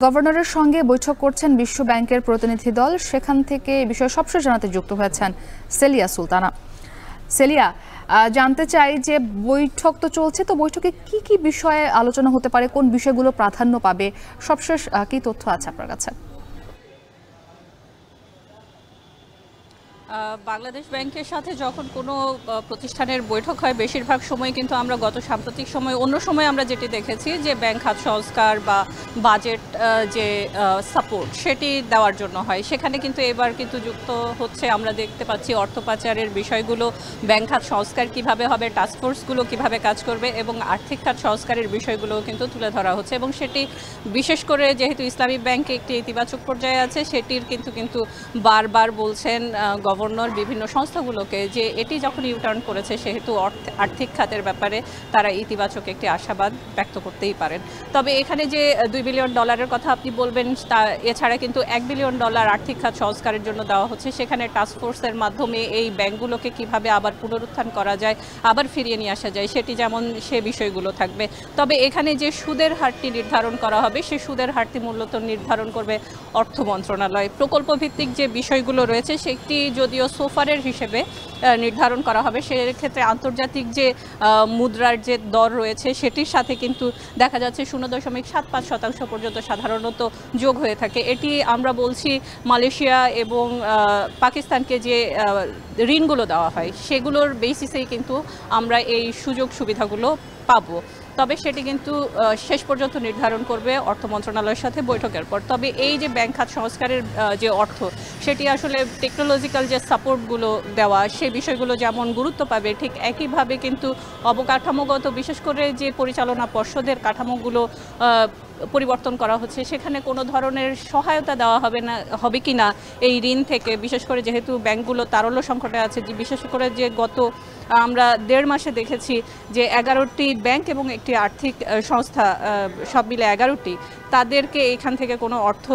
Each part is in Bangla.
গভর্নরের সঙ্গে বৈঠক করছেন বিশ্ব ব্যাংকের প্রতিনিধি দল। সেখান থেকে এই বিষয়ে সবশেষ জানাতে যুক্ত হয়েছেন সেলিয়া সুলতানা। সেলিয়া, জানতে চাই যে বৈঠক তো চলছে, তো বৈঠকে কি কি বিষয়ে আলোচনা হতে পারে, কোন বিষয়গুলো প্রাধান্য পাবে, সবশেষ কি তথ্য আছে আপনার কাছে? বাংলাদেশ ব্যাংকের সাথে যখন কোনো প্রতিষ্ঠানের বৈঠক হয় বেশিরভাগ সময় কিন্তু আমরা গত সাম্প্রতিক সময় অন্য সময় আমরা যেটি দেখেছি যে ব্যাংক খাত সংস্কার বা বাজেট যে সাপোর্ট সেটি দেওয়ার জন্য হয়। সেখানে কিন্তু এবার কিন্তু যুক্ত হচ্ছে, আমরা দেখতে পাচ্ছি অর্থ পাচারের বিষয়গুলো, ব্যাংক খাত সংস্কার কিভাবে হবে, টাস্কফোর্সগুলো কিভাবে কাজ করবে এবং আর্থিক খাত সংস্কারের বিষয়গুলো কিন্তু তুলে ধরা হচ্ছে। এবং সেটি বিশেষ করে যেহেতু ইসলামী ব্যাংকে একটি ইতিবাচক পর্যায়ে আছে, সেটির কিন্তু বারবার বলছেন গভর্নর বিভিন্ন সংস্থাগুলোকে যে এটি যখন ইউটার্ন করেছে সেহেতু আর্থিক খাতের ব্যাপারে তারা ইতিবাচক একটি আশাবাদ ব্যক্ত করতেই পারেন। তবে এখানে যে $2 বিলিয়ন কথা আপনি বলবেন, তা এছাড়া কিন্তু $1 বিলিয়ন আর্থিক খাত সংস্কারের জন্য দেওয়া হচ্ছে। সেখানে টাস্কফোর্সের মাধ্যমে এই ব্যাংকগুলোকে কিভাবে আবার পুনরুত্থান করা যায়, আবার ফিরিয়ে নিয়ে আসা যায়, সেটি যেমন সে বিষয়গুলো থাকবে। তবে এখানে যে সুদের হারটি নির্ধারণ করা হবে সে সুদের হারটি মূলত নির্ধারণ করবে অর্থ মন্ত্রণালয়। প্রকল্প ভিত্তিক যে বিষয়গুলো রয়েছে সেটি যদিও সোফারের হিসেবে নির্ধারণ করা হবে, সেক্ষেত্রে আন্তর্জাতিক যে মুদ্রার যে দর রয়েছে সেটির সাথে কিন্তু দেখা যাচ্ছে 0.75% পর্যন্ত সাধারণত যোগ হয়ে থাকে। এটি আমরা বলছি মালয়েশিয়া এবং পাকিস্তানকে যে ঋণগুলো দেওয়া হয় সেগুলোর বেসিসেই কিন্তু আমরা এই সুযোগ সুবিধাগুলো পাবো। তবে সেটি কিন্তু শেষ পর্যন্ত নির্ধারণ করবে অর্থ মন্ত্রণালয়ের সাথে বৈঠকের পর। তবে এই যে ব্যাংক খাত সংস্কারের যে অর্থ, সেটি আসলে টেকনোলজিক্যাল যে সাপোর্টগুলো দেওয়া সে বিষয়গুলো যেমন গুরুত্ব পাবে, ঠিক একইভাবে কিন্তু অবকাঠামোগত বিশেষ করে যে পরিচালনা পর্ষদের কাঠামোগুলো পরিবর্তন করা হচ্ছে, সেখানে কোনো ধরনের সহায়তা দেওয়া হবে কি না এই ঋণ থেকে, বিশেষ করে যেহেতু ব্যাংকগুলো তারল্য সংকটে আছে। যে বিশেষ করে যে গত আমরা 1.5 মাসে দেখেছি যে 11টি ব্যাংক এবং একটি আর্থিক সংস্থা, সব মিলে 11টি, তাদেরকে এখান থেকে কোনো অর্থ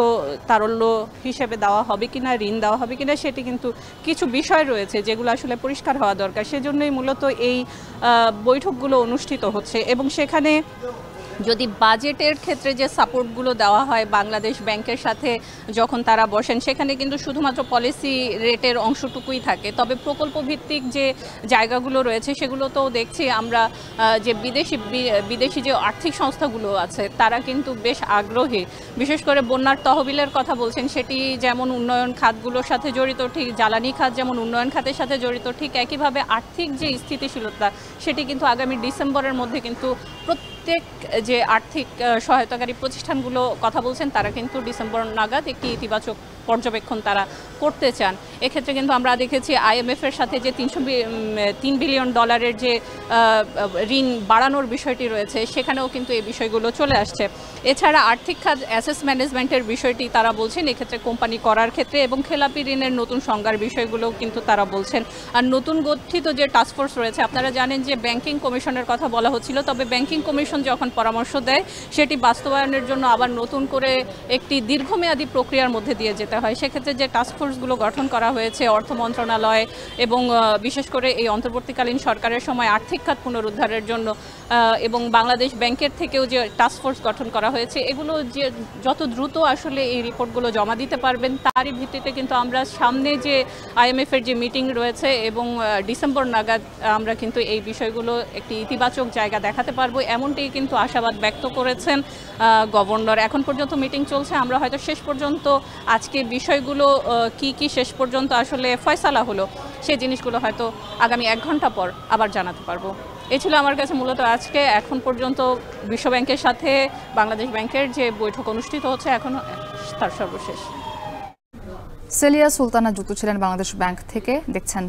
তারল্য হিসেবে দেওয়া হবে কিনা, ঋণ দেওয়া হবে কিনা, সেটি কিন্তু কিছু বিষয় রয়েছে যেগুলো আসলে পরিষ্কার হওয়া দরকার। সেজন্যই মূলত এই বৈঠকগুলো অনুষ্ঠিত হচ্ছে। এবং সেখানে যদি বাজেটের ক্ষেত্রে যে সাপোর্টগুলো দেওয়া হয় বাংলাদেশ ব্যাংকের সাথে যখন তারা বসেন, সেখানে কিন্তু শুধুমাত্র পলিসি রেটের অংশটুকুই থাকে। তবে প্রকল্প ভিত্তিক যে জায়গাগুলো রয়েছে সেগুলো তো দেখছি আমরা যে বিদেশি যে আর্থিক সংস্থাগুলো আছে তারা কিন্তু বেশ আগ্রহী। বিশেষ করে বন্যার তহবিলের কথা বলছেন, সেটি যেমন উন্নয়ন খাতগুলোর সাথে জড়িত, ঠিক জ্বালানি খাত যেমন উন্নয়ন খাতের সাথে জড়িত, ঠিক একইভাবে আর্থিক যে স্থিতিশীলতা সেটি কিন্তু আগামী ডিসেম্বরের মধ্যে কিন্তু প্রত্যেক যে আর্থিক সহায়তাকারী প্রতিষ্ঠানগুলো কথা বলছেন তারা কিন্তু ডিসেম্বর নাগাদ একটি ইতিবাচক পর্যবেক্ষণ তারা করতে চান। এক্ষেত্রে কিন্তু আমরা দেখেছি IMF-এর সাথে যে $3 বিলিয়ন যে ঋণ বাড়ানোর বিষয়টি রয়েছে, সেখানেও কিন্তু এই বিষয়গুলো চলে আসছে। এছাড়া আর্থিক খাত অ্যাসেট ম্যানেজমেন্টের বিষয়টি তারা বলছেন এক্ষেত্রে কোম্পানি করার ক্ষেত্রে, এবং খেলাপি ঋণের নতুন সংজ্ঞার বিষয়গুলো কিন্তু তারা বলছেন। আর নতুন গঠিত যে টাস্কফোর্স রয়েছে, আপনারা জানেন যে ব্যাংকিং কমিশনের কথা বলা হচ্ছিল, তবে ব্যাংকিং কমিশন যখন পরামর্শ দেয় সেটি বাস্তবায়নের জন্য আবার নতুন করে একটি দীর্ঘমেয়াদী প্রক্রিয়ার মধ্যে দিয়ে যেতে হয়। সেক্ষেত্রে যে টাস্কফোর্সগুলো গঠন করা হয়েছে অর্থ মন্ত্রণালয় এবং বিশেষ করে এই অন্তর্বর্তীকালীন সরকারের সময় আর্থিক খাত পুনরুদ্ধারের জন্য এবং বাংলাদেশ ব্যাংকের থেকেও যে টাস্কফোর্স গঠন করা হয়েছে, এগুলো যে যত দ্রুত আসলে এই রিপোর্টগুলো জমা দিতে পারবেন তারই ভিত্তিতে কিন্তু আমরা সামনে যে IMF-এর যে মিটিং রয়েছে এবং ডিসেম্বর নাগাদ আমরা কিন্তু এই বিষয়গুলো একটি ইতিবাচক জায়গা দেখাতে পারবো, এমনটি কিন্তু আশাবাদ ব্যক্ত করেছেন গভর্নর। এখন পর্যন্ত মিটিং চলছে, আমরা হয়তো শেষ পর্যন্ত আজকে বিষয়গুলো কি শেষ পর্যন্ত আসলে ফয়সালা হলো সেই জিনিসগুলো হয়তো আগামী 1 ঘন্টা পর আবার জানাতে পারবো। এই ছিল আমার কাছে মূলত আজকে এখন পর্যন্ত বিশ্ব ব্যাংকের সাথে বাংলাদেশ ব্যাংকের যে বৈঠক অনুষ্ঠিত হচ্ছে এখন তার সর্বশেষ। সেলিয়া সুলতানা যুক্ত ছিলেন বাংলাদেশ ব্যাংক থেকে। দেখছেন